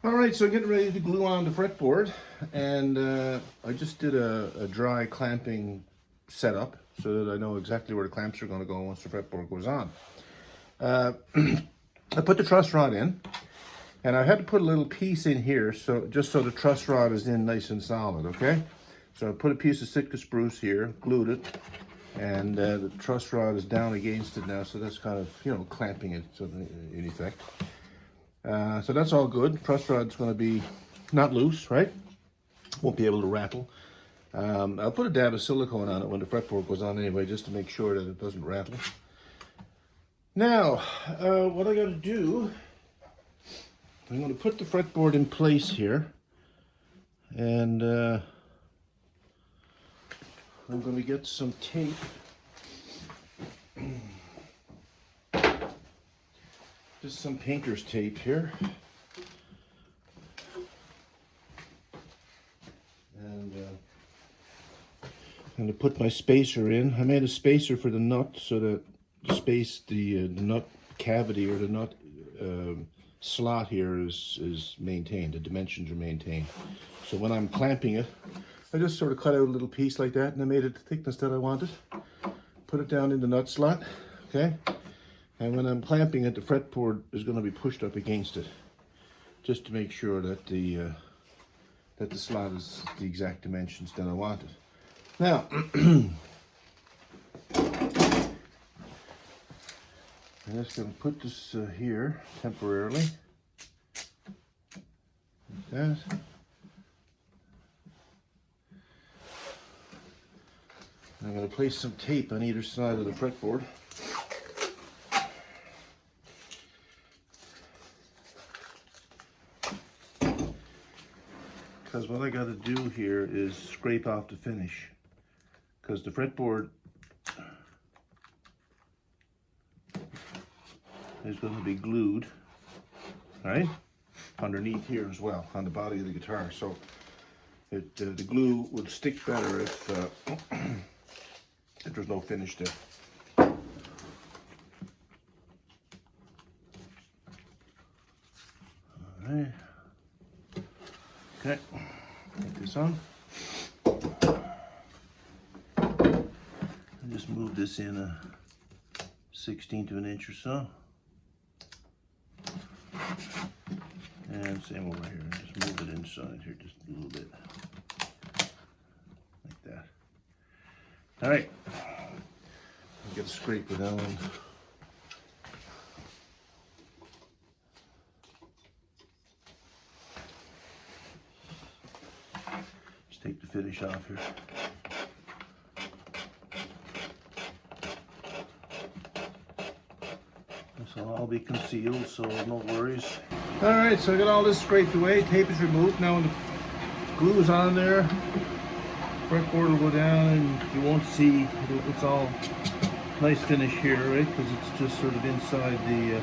All right, so getting ready to glue on the fretboard, and I just did a dry clamping setup so that I know exactly where the clamps are going to go once the fretboard goes on. I put the truss rod in, and I had to put a little piece in here so just so the truss rod is in nice and solid, okay? So I put a piece of Sitka spruce here, glued it, and the truss rod is down against it now, so that's kind of, clamping it so in effect. So that's all good. Truss rod's going to be not loose, right? Won't be able to rattle. I'll put a dab of silicone on it when the fretboard goes on anyway, just to make sure that it doesn't rattle. Now, what I got to do, I'm going to put the fretboard in place here, and I'm going to get some tape. Just some painter's tape here. And I'm going to put my spacer in. I made a spacer for the nut so that the nut cavity or the nut slot here is maintained. The dimensions are maintained. So when I'm clamping it, I just sort of cut out a little piece like that, and I made it the thickness that I wanted. Put it down in the nut slot, okay? And when I'm clamping it, the fretboard is going to be pushed up against it, just to make sure that the slot is the exact dimensions that I wanted. Now, I'm just going to put this here temporarily, like that. I'm going to place some tape on either side of the fretboard. Because what I got to do here is scrape off the finish, because the fretboard is going to be glued, right, underneath here as well, on the body of the guitar. So the glue would stick better if there's no finish there. All right. Okay, put this on. And just move this in a 1/16 of an inch or so. And same over here, just move it inside here just a little bit. Like that. All right, I'll get a scraper down. Take the finish off here. This will all be concealed, so no worries. All right, so I got all this scraped away. Tape is removed. Now when the glue is on there, fretboard will go down, and you won't see it's all nice finish here, right? Because it's just sort of inside the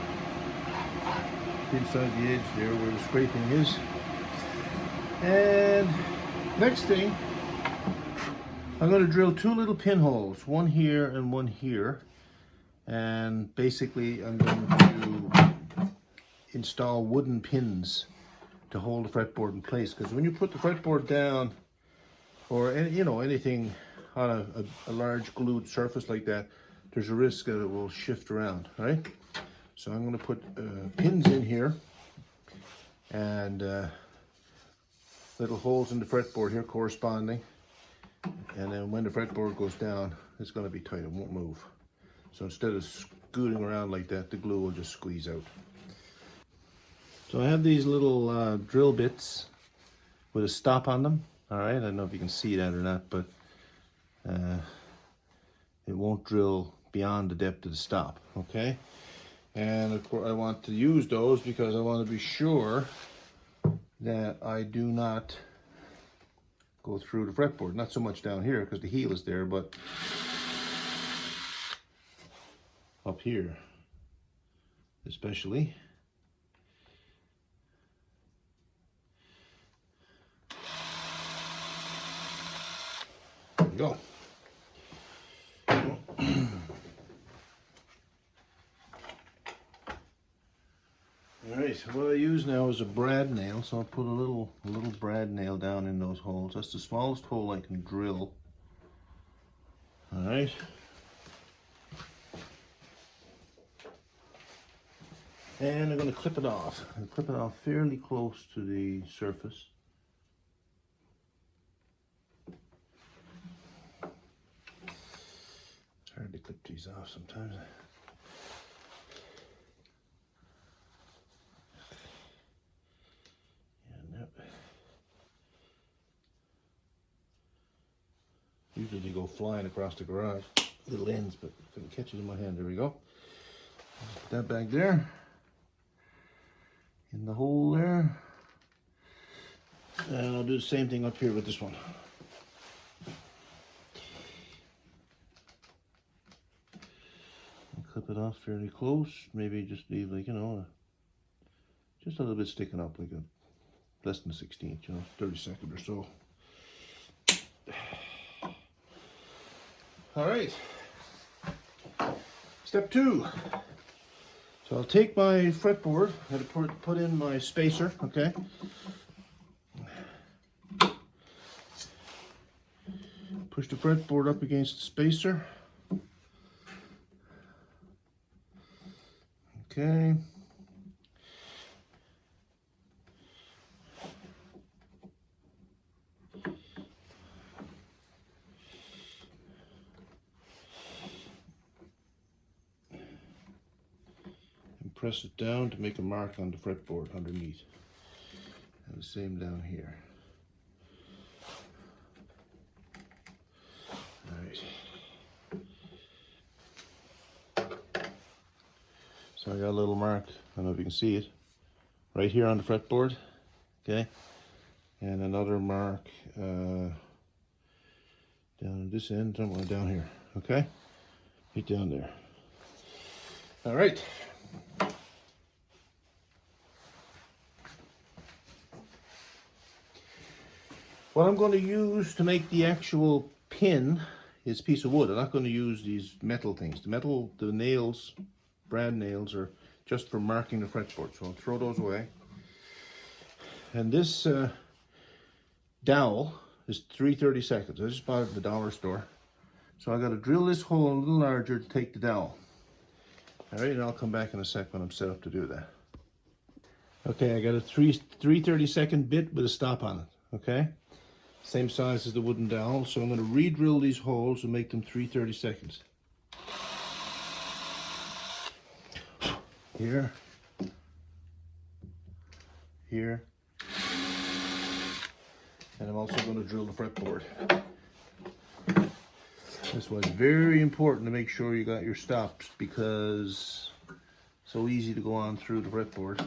edge there where the scraping is. And next thing, I'm going to drill two little pinholes, one here and one here, and basically I'm going to install wooden pins to hold the fretboard in place, because when you put the fretboard down, or anything on a large glued surface like that, there's a risk that it will shift around, right? So I'm going to put pins in here, and little holes in the fretboard here corresponding, and then when the fretboard goes down, it's going to be tight, it won't move. So instead of scooting around like that, the glue will just squeeze out. So I have these little drill bits with a stop on them. All right, I don't know if you can see that or not, but it won't drill beyond the depth of the stop, okay? And of course I want to use those because I want to be sure that I do not go through the fretboard. Not so much down here because the heel is there, but up here especially. There we go. All right. what I use now is a brad nail, so I'll put a little brad nail down in those holes. That's the smallest hole I can drill. All right. And I'm going to clip it off. And clip it off fairly close to the surface. It's hard to clip these off sometimes. Usually they go flying across the garage, little ends, but couldn't catch it in my hand. There we go. Put that back there, in the hole there. And I'll do the same thing up here with this one. I'll clip it off fairly close, maybe just leave like, you know, just a little bit sticking up, like a less than a 16th, you know, 32nd or so. All right, step 2. So I'll take my fretboard, I had to put in my spacer, okay? Push the fretboard up against the spacer. Okay. Press it down to make a mark on the fretboard underneath. And the same down here. Alright. So I got a little mark, I don't know if you can see it, right here on the fretboard. Okay. And another mark down this end, somewhere down here. Okay? Right down there. Alright. What I'm going to use to make the actual pin is a piece of wood. I'm not going to use these metal things. The nails, brad nails, are just for marking the fretboard, so I'll throw those away. And this dowel is 3/32. I just bought it at the dollar store. So I got to drill this hole a little larger to take the dowel. All right, and I'll come back in a sec when I'm set up to do that. Okay, I got a 3/32 bit with a stop on it, okay? Same size as the wooden dowel, so I'm going to re-drill these holes and make them 3/32. Here, here, and I'm also going to drill the fretboard. This was very important to make sure you got your stops because it's so easy to go on through the fretboard.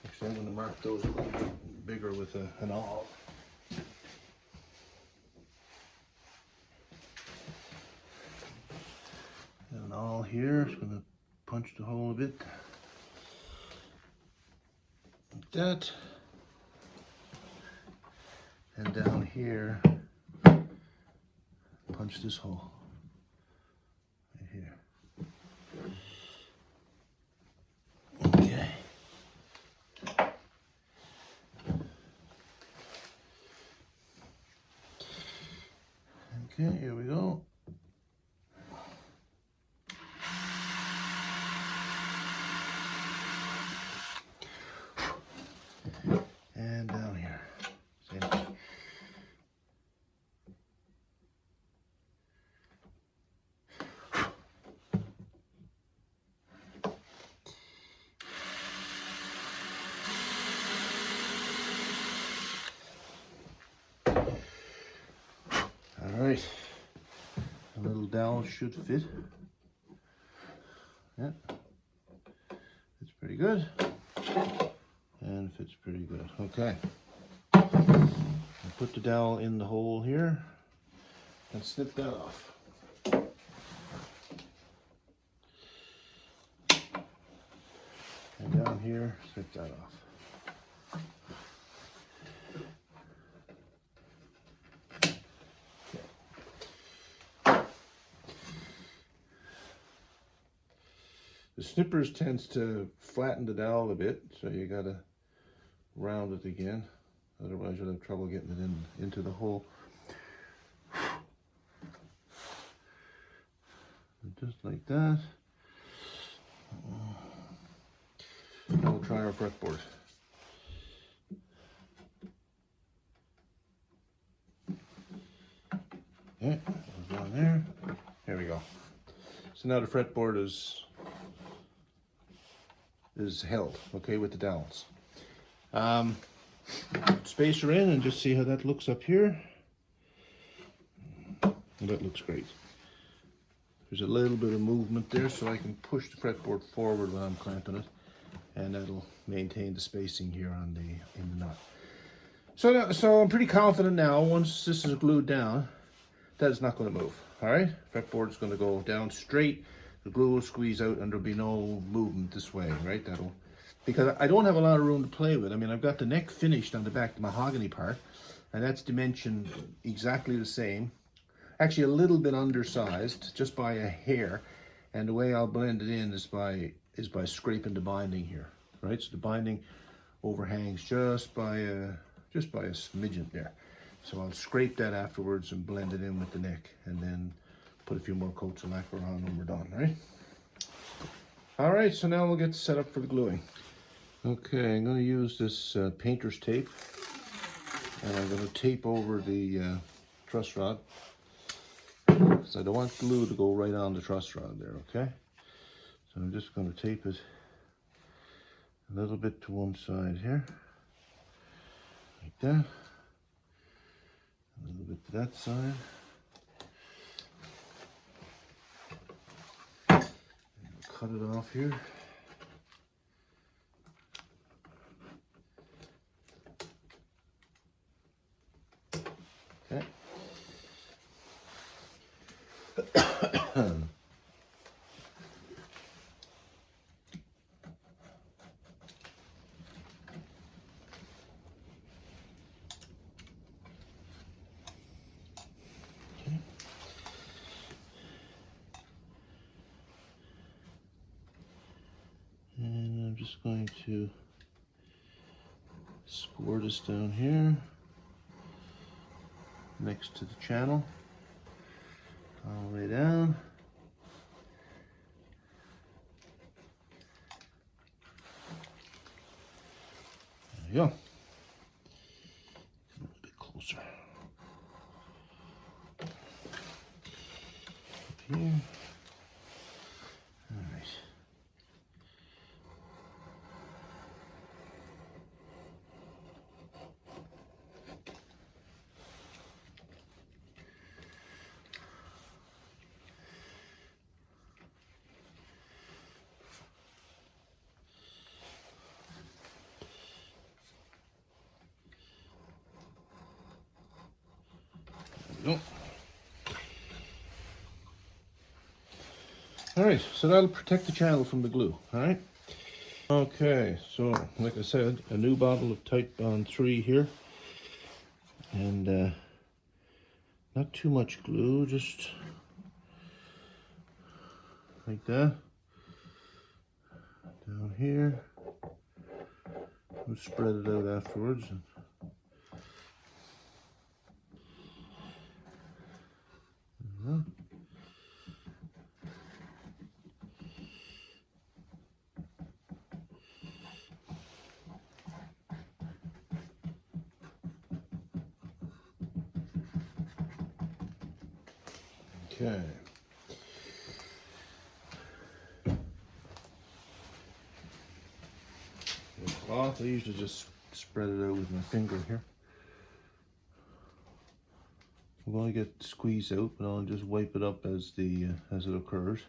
Actually, I'm going to mark those a little bit bigger with an awl. And an awl here is going to punch the hole a bit. Like that. And down here, punch this hole. Right here. Okay. Okay, here we go. And down here. Same thing. All right. A little dowel should fit. Yeah. It's pretty good. And fits pretty good. Okay. I'll put the dowel in the hole here and snip that off. And down here, snip that off. The snippers tends to flatten the dowel a bit, so you gotta round it again. Otherwise you'll have trouble getting it into the hole. Just like that. Now we'll try our fretboard. Okay, goes down there. There we go. So now the fretboard is held, okay, with the dowels. Spacer in and just see how that looks up here. And that looks great. There's a little bit of movement there, so I can push the fretboard forward when I'm clamping it, and that'll maintain the spacing here on in the knot. So I'm pretty confident now, once this is glued down, that it's not going to move. All right, fretboard is going to go down straight. The glue will squeeze out, and there'll be no movement this way, right? Because I don't have a lot of room to play with. I mean, I've got the neck finished on the back, the mahogany part, and that's dimensioned exactly the same. Actually, a little bit undersized, just by a hair, and the way I'll blend it in is by scraping the binding here, right? So the binding overhangs just by a smidgen there. So I'll scrape that afterwards and blend it in with the neck, and then put a few more coats of lacquer on when we're done, right? All right, so now we'll get set up for the gluing. Okay, I'm going to use this painter's tape, and I'm going to tape over the truss rod, because I don't want glue to go right on the truss rod there, okay? So I'm just going to tape it a little bit to one side here, like that. A little bit to that side. And cut it off here. Okay. And I'm just going to score this down here next to the channel, all the way down. There you go. Come a little bit closer. Up here. All right. There we go. All right, so that'll protect the channel from the glue, all right? Okay, so like I said, a new bottle of Type Bond 3 here. And not too much glue, just like that. Down here. We'll spread it out afterwards. Okay. The cloth, I usually just spread it out with my finger here. I'm going to get squeezed out, but I'll just wipe it up as it occurs.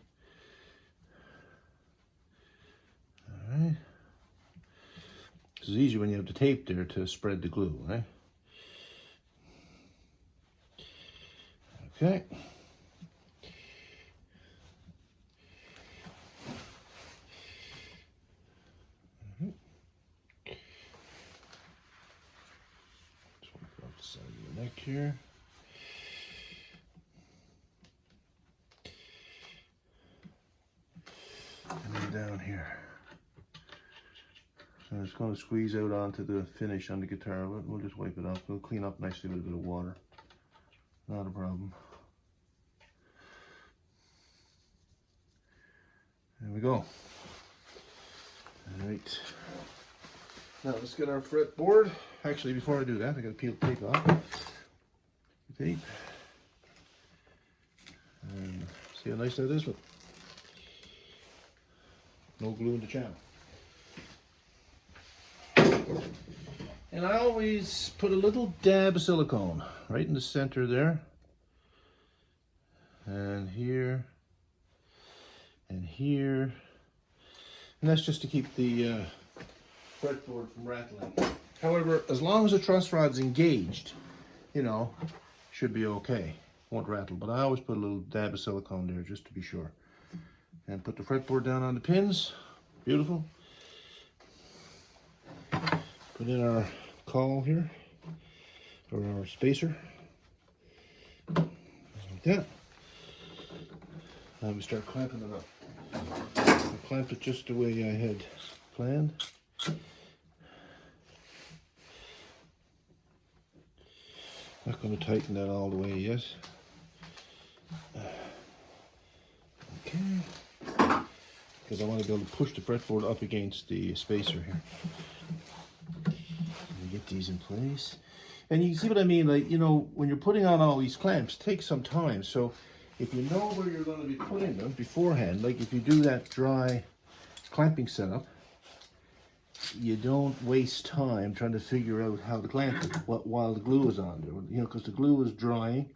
All right. This is easy when you have the tape there to spread the glue, right? Okay. Just wipe off the side of the neck here. And then down And it's going to squeeze out onto the finish on the guitar. We'll just wipe it off. We'll clean up nicely with a bit of water. Not a problem. There we go. All right. Now let's get our fretboard. Actually, before I do that, I got to peel the tape off. The tape. And see how nice that is? Look. No glue in the channel. And I always put a little dab of silicone right in the center there. And here. And here. And that's just to keep the fretboard from rattling. However, as long as the truss rod's engaged, you know, should be okay. Won't rattle. But I always put a little dab of silicone there just to be sure. And put the fretboard down on the pins. Beautiful. Put in our caul here, or our spacer. Like that. Now we start clamping it up. I clamp it just the way I had planned. Not going to tighten that all the way yet. Okay. Because I want to be able to push the fretboard up against the spacer here. Get these in place. And you see what I mean? Like, you know, when you're putting on all these clamps, it takes some time. So if you know where you're going to be putting them beforehand, like if you do that dry clamping setup, you don't waste time trying to figure out how to clamp it while the glue is on there. You know, because the glue is drying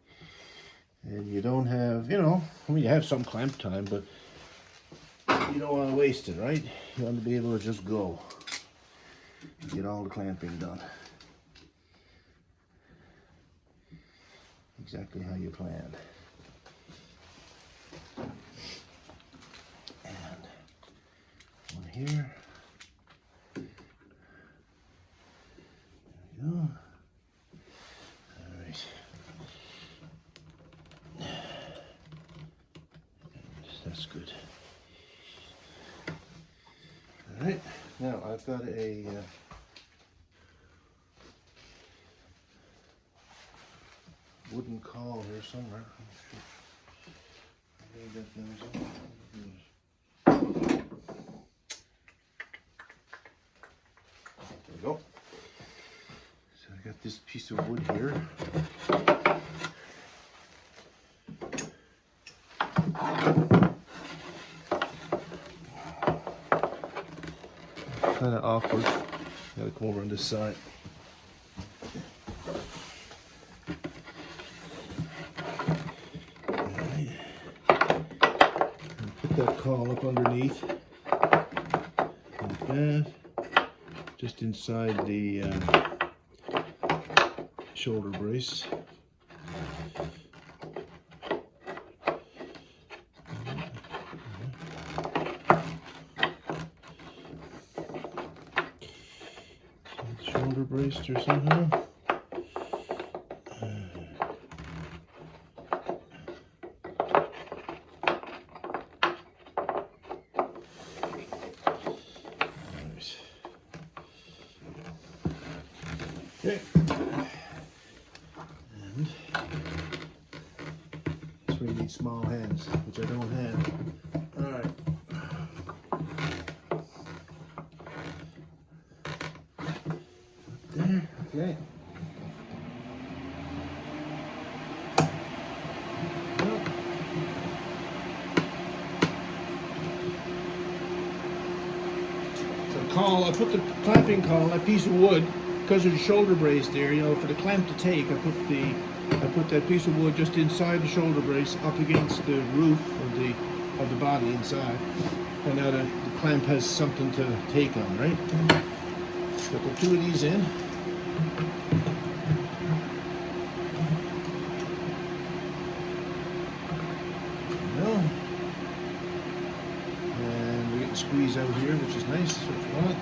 and you don't have, you know, I mean, you have some clamp time, but you don't want to waste it, right? You want to be able to just go. Get all the clamping done. Exactly how you planned. And one here. There we go. All right. That's good. All right. Now I've got a wooden caul here somewhere. There we go. So I got this piece of wood here. Kind of awkward. Gotta come over on this side. Alright. Put that caul up underneath. Like that. Just inside the shoulder brace. Shoulder braced or somehow. Okay. And that's where you need small hands, which I don't have. All right. There, okay. So caul, I put the clamping caul, that piece of wood, because there's a shoulder brace there, you know, for the clamp to take, I put that piece of wood just inside the shoulder brace, up against the roof of the body inside, and now the clamp has something to take on, right? So put two of these in. And we get the squeeze out here, which is nice. That's what you want.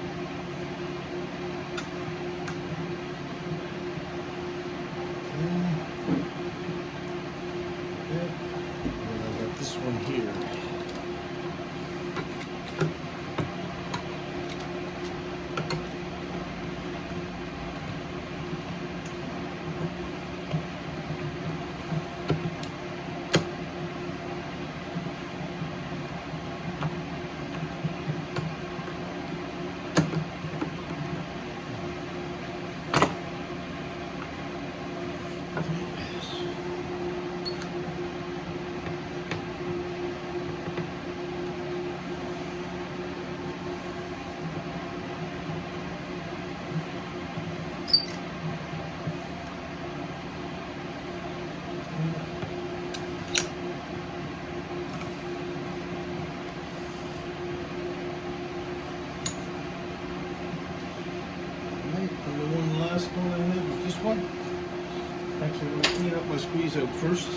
And I've got this one here. And the one last one I have is this one. Actually, I'm going to clean up my squeeze out first.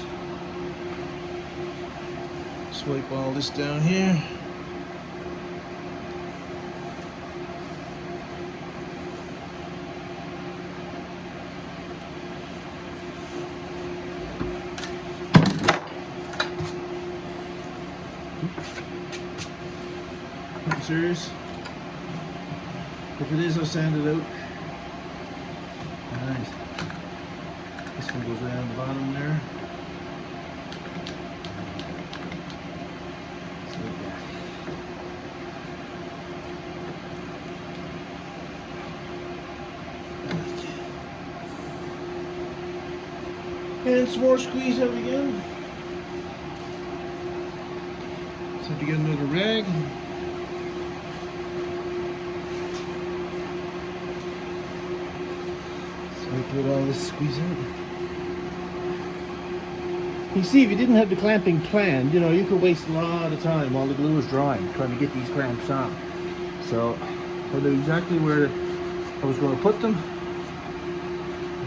Swipe all this down here. I'm serious. If it is, I'll sand it out. Alright. This one goes around the bottom there. Just like that. And some more squeeze out again. So have to get another rag. Put all this squeeze out. You see, if you didn't have the clamping planned, you know, you could waste a lot of time while the glue is drying trying to get these clamps on. So I knew exactly where I was going to put them,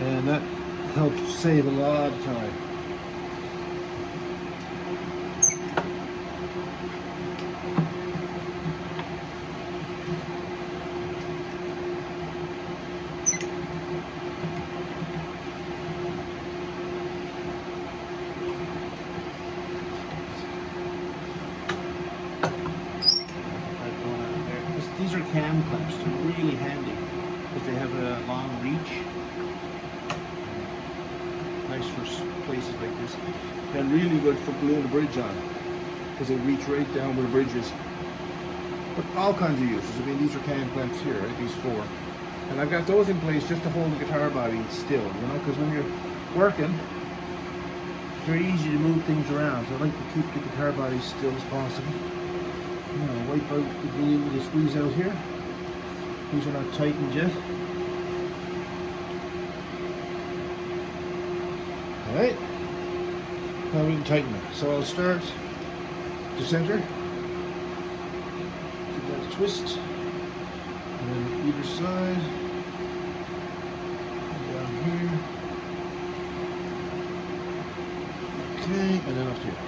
and that helped save a lot of time. These are cam clamps. They're really handy because they have a long reach. Nice for places like this. And really good for gluing the bridge on because they reach right down where the bridge is. But all kinds of uses. I mean, these are cam clamps here, right? These four. And I've got those in place just to hold the guitar body still, you know, because when you're working, it's very easy to move things around. So I like to keep the guitar body as still as possible. You know, wipe out the glue with the squeeze out here. These are not tightened yet. Alright, now we can tighten it. So I'll start the center, give that a twist, and then either side, down here, okay, and then up here.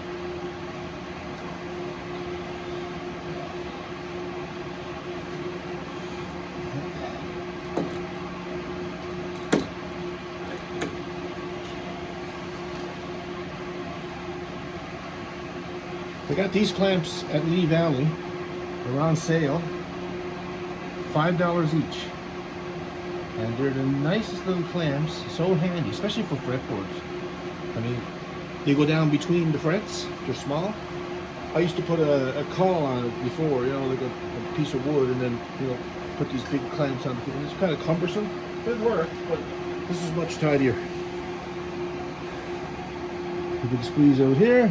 I got these clamps at Lee Valley. They're on sale, $5 each. And they're the nicest little clamps, so handy, especially for fretboards. I mean, they go down between the frets, they're small. I used to put a caul on it before, you know, like a piece of wood, and then, you know, put these big clamps on it. It's kind of cumbersome. It worked, but this is much tidier. You can squeeze out here.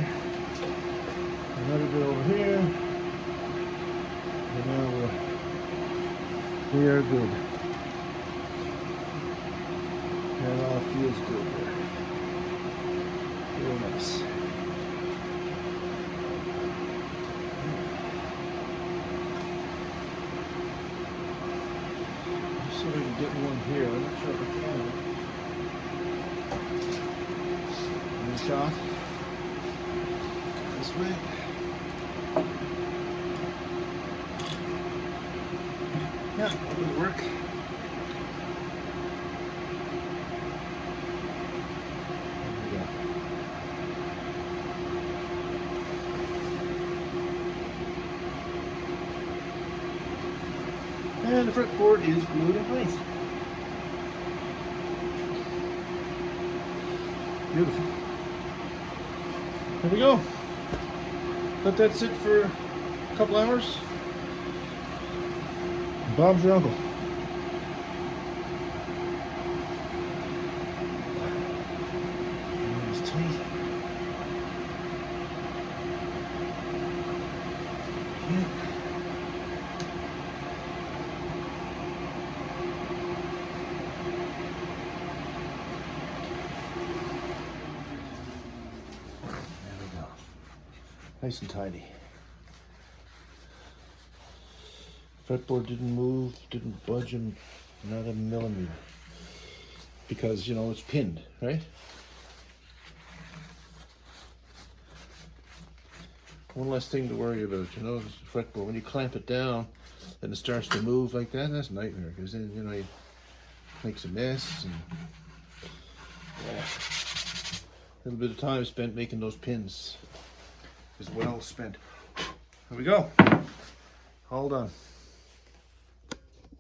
Another bit over here, and now we are good. That all feels good there. Real nice. Just so I can get one here. I'm not sure if I can. One shot. This way. Yeah, that would work. And the fretboard is glued in place. Beautiful. There we go. Let that sit for a couple hours. Bob's your uncle. It's tight. Yeah. There we go. Nice and tidy. Fretboard didn't move, didn't budge him not a millimeter. Because, you know, it's pinned, right? One less thing to worry about, you know, this fretboard. When you clamp it down and it starts to move like that, that's a nightmare, because then, you know, it makes a mess. And yeah. A little bit of time spent making those pins is well spent. Here we go. All done.